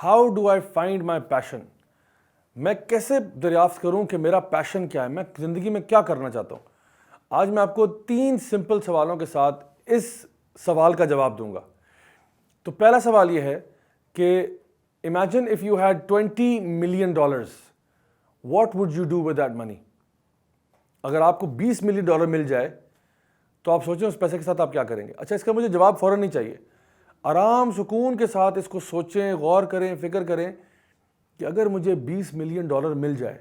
How do I find my passion? میں کیسے دریافت کروں کہ میرا پیشن کیا ہے، میں زندگی میں کیا کرنا چاہتا ہوں؟ آج میں آپ کو 3 سمپل سوالوں کے ساتھ اس سوال کا جواب دوں گا۔ تو پہلا سوال یہ ہے کہ imagine if you had $20 million, what would you do with that money? اگر آپ کو $20 ملین مل جائے تو آپ سوچیں اس پیسے کے ساتھ آپ کیا کریں گے؟ اچھا، اس کا مجھے جواب فوراً نہیں چاہیے، آرام سکون کے ساتھ اس کو سوچیں، غور کریں، فکر کریں کہ اگر مجھے $20 ملین مل جائے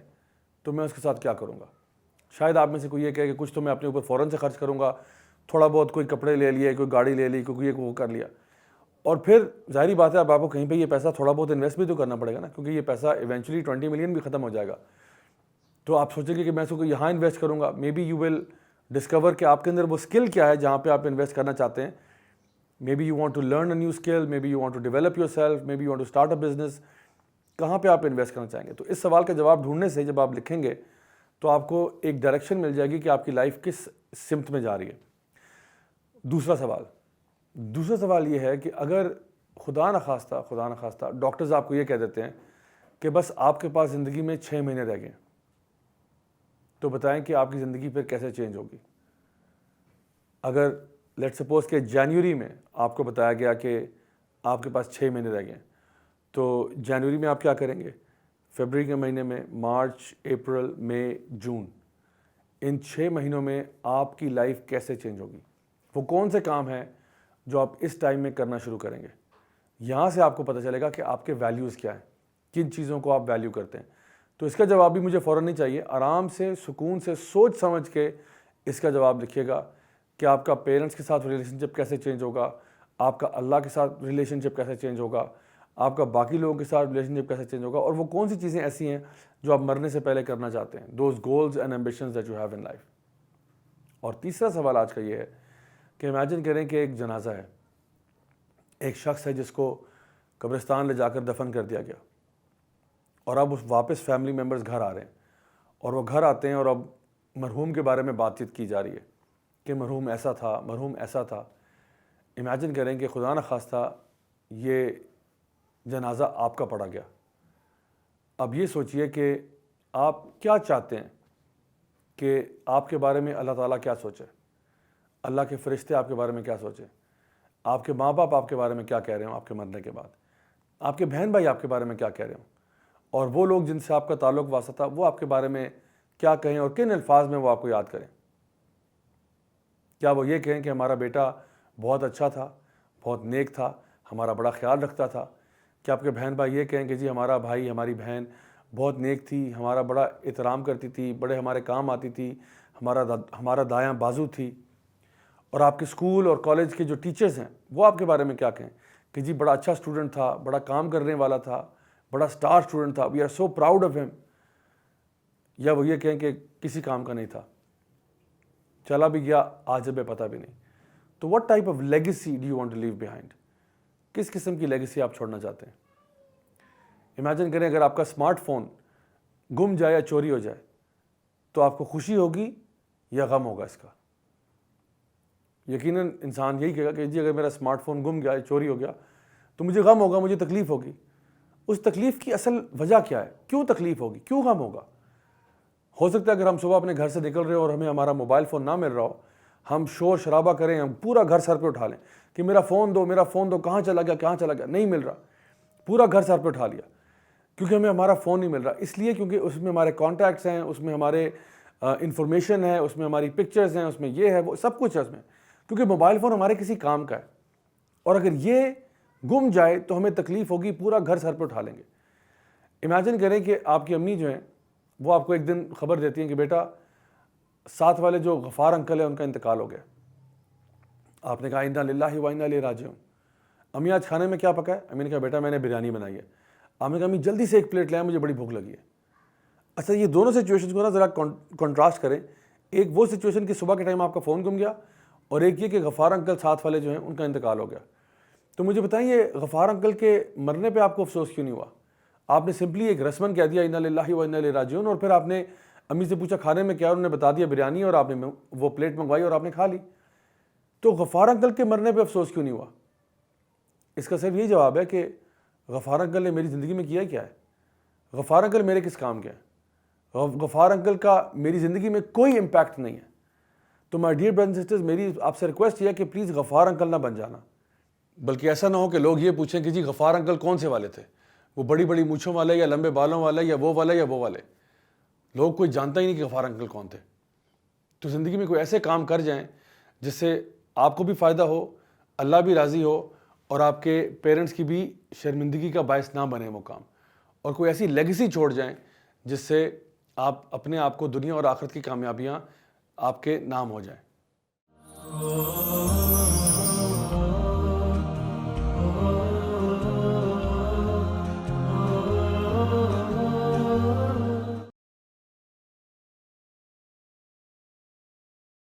تو میں اس کے ساتھ کیا کروں گا۔ شاید آپ میں سے کوئی یہ کہے کہ کچھ تو میں اپنے اوپر فوراً سے خرچ کروں گا، تھوڑا بہت کوئی کپڑے لے لیے، کوئی گاڑی لے لی، کوئی وہ کر لیا، اور پھر ظاہری بات ہے اب آپ کو کہیں پہ یہ پیسہ تھوڑا بہت انویسٹ بھی تو کرنا پڑے گا نا، کیونکہ یہ پیسہ ایونچولی 20 ملین بھی ختم ہو جائے گا۔ تو آپ سوچیں گے کہ میں اس کو یہاں انویسٹ کروں گا، may be you will discover کہ آپ کے اندر وہ اسکل کیا ہے جہاں پہ آپ انویسٹ کرنا چاہتے ہیں۔ May be you want to learn a new skill, may be you want to develop yourself, may be you want to start a business, کہاں پہ آپ انویسٹ کرنا چاہیں گے؟ تو اس سوال کا جواب ڈھونڈنے سے جب آپ لکھیں گے تو آپ کو ایک ڈائریکشن مل جائے گی کہ آپ کی لائف کس سمت میں جا رہی ہے۔ دوسرا سوال یہ ہے کہ اگر خدا نخواستہ ڈاکٹرز آپ کو یہ کہہ دیتے ہیں کہ بس آپ کے پاس زندگی میں 6 مہینے رہ گئے، تو بتائیں کہ آپ کی زندگی پھر کیسے چینج ہوگی؟ اگر لیٹ سپوز کہ جنوری میں آپ کو بتایا گیا کہ آپ کے پاس 6 مہینے رہ گئے، تو جنوری میں آپ کیا کریں گے؟ فیبرری کے مہینے میں، مارچ، اپریل، مئی، جون، ان 6 مہینوں میں آپ کی لائف کیسے چینج ہوگی؟ وہ کون سے کام ہیں جو آپ اس ٹائم میں کرنا شروع کریں گے؟ یہاں سے آپ کو پتہ چلے گا کہ آپ کے ویلیوز کیا ہیں، کن چیزوں کو آپ ویلیو کرتے ہیں۔ تو اس کا جواب بھی مجھے فوراً نہیں چاہیے، آرام سے، سکون سے، سوچ سمجھ کے اس کا جواب لکھیے گا کہ آپ کا پیرنٹس کے ساتھ ریلیشن شپ کیسے چینج ہوگا، آپ کا اللہ کے ساتھ ریلیشن شپ کیسے چینج ہوگا، آپ کا باقی لوگوں کے ساتھ ریلیشن شپ کیسے چینج ہوگا، اور وہ کون سی چیزیں ایسی ہیں جو آپ مرنے سے پہلے کرنا چاہتے ہیں، those goals and ambitions that you have in life. اور تیسرا سوال آج کا یہ ہے کہ امیجن کریں کہ ایک جنازہ ہے، ایک شخص ہے جس کو قبرستان لے جا کر دفن کر دیا گیا، اور اب واپس فیملی ممبرز گھر آ رہے ہیں، اور وہ گھر آتے ہیں اور اب مرحوم کے بارے میں بات چیت کی جا رہی ہے کہ مرحوم ایسا تھا، مرحوم ایسا تھا۔ امیجن کریں کہ خدا نخواستہ یہ جنازہ آپ کا پڑا گیا۔ اب یہ سوچئے کہ آپ کیا چاہتے ہیں کہ آپ کے بارے میں اللہ تعالیٰ کیا سوچے، اللہ کے فرشتے آپ کے بارے میں کیا سوچیں، آپ کے ماں باپ آپ کے بارے میں کیا کہہ رہے ہوں آپ کے مرنے کے بعد، آپ کے بہن بھائی آپ کے بارے میں کیا کہہ رہے ہوں، اور وہ لوگ جن سے آپ کا تعلق واسطہ تھا وہ آپ کے بارے میں کیا کہیں اور کن الفاظ میں وہ آپ کو یاد کریں۔ کیا وہ یہ کہیں کہ ہمارا بیٹا بہت اچھا تھا، بہت نیک تھا، ہمارا بڑا خیال رکھتا تھا؟ کیا آپ کے بہن بھائی یہ کہیں کہ جی ہمارا بھائی، ہماری بہن بہت نیک تھی، ہمارا بڑا احترام کرتی تھی، بڑے ہمارے کام آتی تھی، ہمارا دایاں بازو تھی؟ اور آپ کے اسکول اور کالج کے جو ٹیچرز ہیں وہ آپ کے بارے میں کیا کہیں کہ جی بڑا اچھا اسٹوڈنٹ تھا، بڑا کام کرنے والا تھا، بڑا اسٹار اسٹوڈنٹ تھا، we are so proud of him? یا وہ یہ کہیں کہ کسی کام کا نہیں تھا، چلا بھی گیا، آج ہمیں پتہ بھی نہیں؟ تو what type of legacy do you want to leave behind؟ کس قسم کی لیگیسی آپ چھوڑنا چاہتے ہیں؟ امیجن کریں اگر آپ کا اسمارٹ فون گم جائے یا چوری ہو جائے تو آپ کو خوشی ہوگی یا غم ہوگا اس کا؟ یقیناً انسان یہی کہے گا کہ جی اگر میرا اسمارٹ فون گم گیا، چوری ہو گیا تو مجھے غم ہوگا، مجھے تکلیف ہوگی۔ اس تکلیف کی اصل وجہ کیا ہے؟ کیوں تکلیف ہوگی؟ کیوں غم ہوگا؟ ہو سکتا ہے اگر ہم صبح اپنے گھر سے نکل رہے ہو اور ہمیں ہمارا موبائل فون نہ مل رہا ہو، ہم شور شرابہ کریں، ہم پورا گھر سر پہ اٹھا لیں کہ میرا فون دو، میرا فون دو، کہاں چلا گیا، نہیں مل رہا، پورا گھر سر پہ اٹھا لیا کیونکہ ہمیں ہمارا فون نہیں مل رہا۔ اس لیے کیونکہ اس میں ہمارے کانٹیکٹس ہیں، اس میں ہمارے انفارمیشن ہے، اس میں ہماری پکچرز ہیں، اس میں یہ ہے، وہ سب کچھ ہے اس میں، کیونکہ موبائل فون ہمارے کسی کام کا ہے، اور اگر یہ گم جائے تو ہمیں تکلیف ہوگی، پورا گھر سر پہ اٹھا لیں گے۔ امیجن کریں کہ آپ کی امی جو ہیں وہ آپ کو ایک دن خبر دیتی ہیں کہ بیٹا ساتھ والے جو غفار انکل ہیں ان کا انتقال ہو گیا۔ آپ نے کہا انا للہ و انا الیہ راجعون۔ امی آج کھانے میں کیا پکا ہے؟ امی نے کہا بیٹا میں نے بریانی بنائی ہے۔ آپ نے کہا امی جلدی سے ایک پلیٹ لائیں، مجھے بڑی بھوک لگی ہے۔ اچھا، یہ دونوں سچویشن کو نا ذرا کنٹراسٹ کریں۔ ایک وہ سچویشن کہ صبح کے ٹائم آپ کا فون گم گیا، اور ایک یہ کہ غفار انکل ساتھ والے جو ہیں ان کا انتقال ہو گیا۔ تو مجھے بتائیں یہ غفار انکل کے مرنے پہ آپ کو افسوس کیوں نہیں ہوا؟ آپ نے سمپلی ایک رسمن کہہ دیا انا للہ و انا الیہ راجعون، اور پھر آپ نے امی سے پوچھا کھانے میں کیا، اور انہوں نے بتا دیا بریانی، اور آپ نے وہ پلیٹ منگوائی اور آپ نے کھا لی۔ تو غفار انکل کے مرنے پہ افسوس کیوں نہیں ہوا؟ اس کا صرف یہی جواب ہے کہ غفار انکل نے میری زندگی میں کیا کیا ہے؟ غفار انکل میرے کس کام کے ہیں؟ غفار انکل کا میری زندگی میں کوئی امپیکٹ نہیں ہے. تو my dear brothers and sisters, میری آپ سے ریکویسٹ یہ ہے کہ پلیز غفار انکل نہ بن جانا. بلکہ ایسا نہ ہو کہ لوگ یہ پوچھیں کہ جی غفار انکل کون سے والے تھے، وہ بڑی بڑی مونچھوں والے یا لمبے بالوں والے یا وہ والے. لوگ کوئی جانتا ہی نہیں کہ غفار انکل کون تھے. تو زندگی میں کوئی ایسے کام کر جائیں جس سے آپ کو بھی فائدہ ہو، اللہ بھی راضی ہو، اور آپ کے پیرنٹس کی بھی شرمندگی کا باعث نہ بنے وہ کام. اور کوئی ایسی لیگیسی چھوڑ جائیں جس سے آپ اپنے آپ کو دنیا اور آخرت کی کامیابیاں آپ کے نام ہو جائیں.